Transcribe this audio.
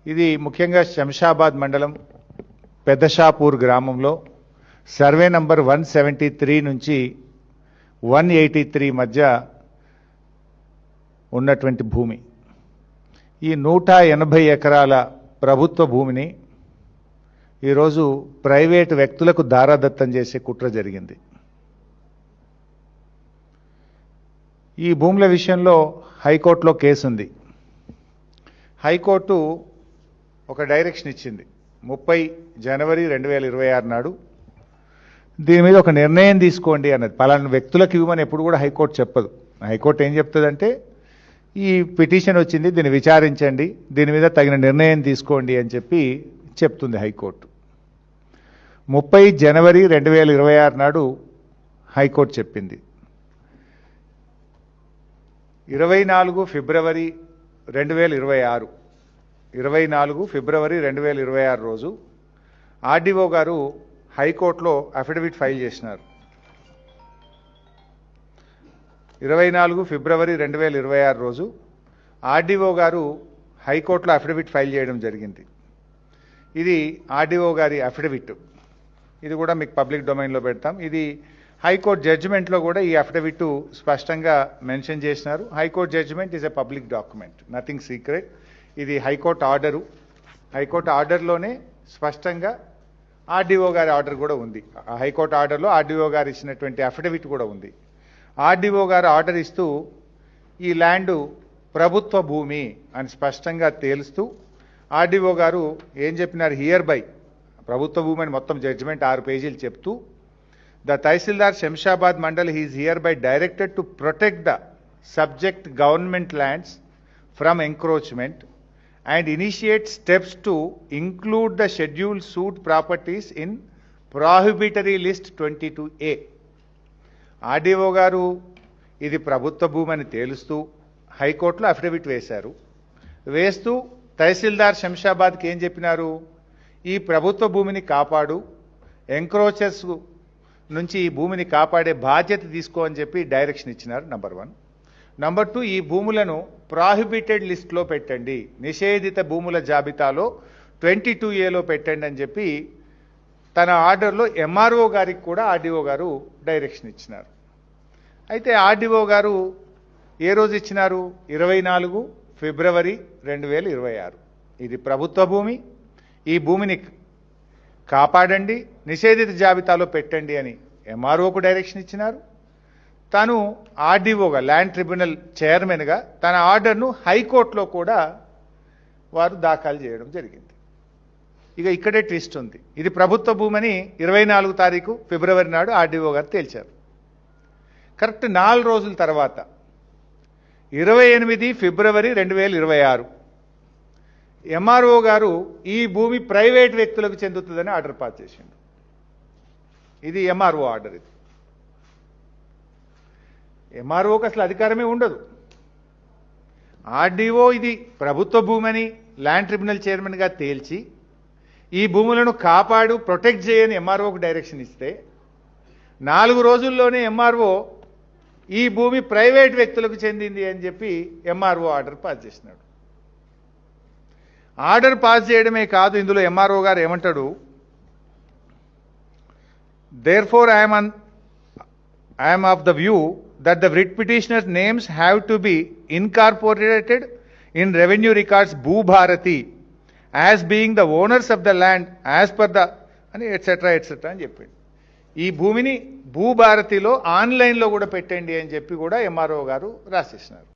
ఇది ముఖ్యంగా శంషాబాద్ మండలం పెద్దషాపూర్ గ్రామంలో సర్వే నంబర్ 173 నుంచి 183 మధ్య ఉన్నటువంటి భూమి. ఈ 180 ఎకరాల ప్రభుత్వ భూమిని ఈరోజు ప్రైవేటు వ్యక్తులకు దారాదత్తం చేసే కుట్ర జరిగింది. ఈ భూముల విషయంలో హైకోర్టులో కేసు ఉంది. హైకోర్టు ఒక డైరెక్షన్ ఇచ్చింది 30 జనవరి 2026 నాడు. దీని మీద ఒక నిర్ణయం తీసుకోండి అన్నది. పలానా వ్యక్తులకు ఇవ్వమని ఎప్పుడు కూడా హైకోర్టు చెప్పదు. హైకోర్టు ఏం చెప్తుందంటే ఈ పిటిషన్ వచ్చింది, దీన్ని విచారించండి, దీని మీద తగిన నిర్ణయం తీసుకోండి అని చెప్పి చెప్తుంది హైకోర్టు. 30 జనవరి 2026 నాడు హైకోర్టు చెప్పింది. 24 ఫిబ్రవరి 2026 24 ఫిబ్రవరి 2026 రోజు ఆర్డీఓ గారు హైకోర్టులో అఫిడవిట్ ఫైల్ చేసినారు. 24 ఫిబ్రవరి 2026 రోజు ఆర్డీఓ గారు హైకోర్టులో అఫిడవిట్ ఫైల్ చేయడం జరిగింది. ఇది ఆర్డీఓ గారి అఫిడవిట్. ఇది కూడా మీకు పబ్లిక్ డొమైన్లో పెడతాం. ఇది హైకోర్టు జడ్జిమెంట్లో కూడా ఈ అఫిడవిట్ స్పష్టంగా మెన్షన్ చేసినారు. High court judgement is a public document, nothing secret. ఇది హైకోర్టు ఆర్డరు. హైకోర్టు ఆర్డర్లోనే స్పష్టంగా ఆర్డీఓ గారి ఆర్డర్ కూడా ఉంది. హైకోర్టు ఆర్డర్లో ఆర్డీఓ గారు ఇచ్చినటువంటి అఫిడవిట్ కూడా ఉంది. ఆర్డీఓ గారు ఆర్డర్ ఇస్తూ ఈ ల్యాండ్ ప్రభుత్వ భూమి అని స్పష్టంగా తేలుస్తూ ఆర్డీఓ గారు ఏం చెప్పినారు, హియర్ బై ప్రభుత్వ భూమి అని మొత్తం జడ్జిమెంట్ 6 పేజీలు చెప్తూ the tahsildar Shamshabad mandal he is here by directed to protect the subject government lands from encroachment and initiate steps to include the scheduled suit properties in prohibitory list 22A. RDO గారు ఇది ప్రభుత్వ భూమి అని తేలుస్తూ హైకోర్టులో అఫిడవిట్ వేశారు. వేస్తూ తహసీల్దార్ శంషాబాద్కి ఏం చెప్పినారు, ఈ ప్రభుత్వ భూమిని కాపాడు, ఎంక్రోచర్స్ నుంచి ఈ భూమిని కాపాడే బాధ్యత తీసుకో అని చెప్పి డైరెక్షన్ ఇచ్చినారు. నంబర్ 1. నంబర్ 2, ఈ భూములను ప్రాహిబిటెడ్ లిస్ట్లో పెట్టండి, నిషేధిత భూముల జాబితాలో 22Aలో పెట్టండి అని చెప్పి తన ఆర్డర్లో ఎంఆర్ఓ గారికి కూడా ఆర్డీఓ గారు డైరెక్షన్ ఇచ్చినారు. అయితే ఆర్డీఓ గారు ఏ రోజు ఇచ్చినారు, 24 ఫిబ్రవరి 2026. ఇది ప్రభుత్వ భూమి, ఈ భూమిని కాపాడండి, నిషేధిత జాబితాలో పెట్టండి అని ఎంఆర్ఓకు డైరెక్షన్ ఇచ్చినారు. తను ఆర్డీఓగా ల్యాండ్ ట్రిబ్యునల్ చైర్మన్గా తన ఆర్డర్ను హైకోర్టులో కూడా వారు దాఖలు చేయడం జరిగింది. ఇక ఇక్కడే ట్విస్ట్ ఉంది. ఇది ప్రభుత్వ భూమని 24 తారీఖు ఫిబ్రవరి నాడు ఆర్డీఓ గారు తేల్చారు. కరెక్ట్ 4 రోజుల తర్వాత 28 ఫిబ్రవరి 2026 ఎంఆర్ఓ గారు ఈ భూమి ప్రైవేట్ వ్యక్తులకు చెందుతుందని ఆర్డర్ పాస్ చేసిండు. ఇది ఎంఆర్ఓ ఆర్డర్. ఇది ఎంఆర్ఓకి అసలు అధికారమే ఉండదు. ఆర్డీఓ ఇది ప్రభుత్వ భూమని ల్యాండ్ ట్రిబ్యునల్ చైర్మన్గా తేల్చి ఈ భూములను కాపాడు, ప్రొటెక్ట్ చేయని ఎంఆర్ఓకు డైరెక్షన్ ఇస్తే 4 రోజుల్లోనే ఎంఆర్ఓ ఈ భూమి ప్రైవేట్ వ్యక్తులకు చెందింది అని చెప్పి ఎంఆర్ఓ ఆర్డర్ పాస్ చేసినాడు. ఆర్డర్ పాస్ చేయడమే కాదు, ఇందులో ఎంఆర్ఓ గారు ఏమంటాడు, therefore I am of the view that the writ petitioner's names have to be incorporated in revenue records Bhubharati as being the owners of the land as per the అని etcetera అని చెప్పింది. ఈ భూమిని భూభారతిలో ఆన్లైన్లో కూడా పెట్టండి అని చెప్పి కూడా ఎంఆర్ఓ గారు రాసేసినారు.